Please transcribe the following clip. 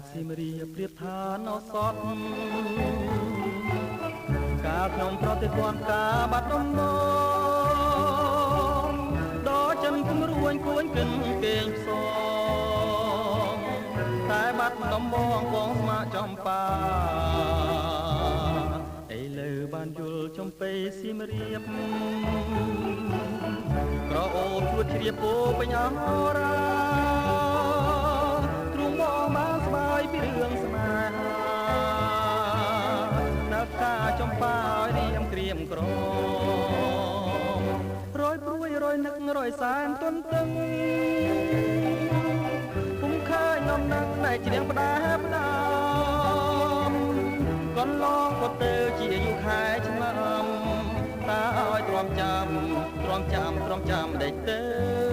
ស៊ីមរៀបប្រៀបថាណោសតការខ្ញុំប្រតិព័ន្ធការបាត់ដំបងដល់ចិនគំរួញគួញគិនគេងផ្សងតែបាត់ដំបងបងស្មាចំបាឥឡូវបានយល់ចំពេស៊ីមរៀបក្រអូបជួតជ្រាបពោពេញអមរាទ្រូងបងបានស្បាយពីរឿងស្នេហានៅផ្កាចំបាឲ្យរៀមក្រៀមក្រមរយព្រួយរយនឹករយសែនទន្ទឹងពុំឃើញនំនឹងតែច្រៀងផ្ដែផ្ដាំកន្លងក៏ទៅជាយូរខែឆ្នាំតាឲ្យទ្រាំចាំដេចទៅ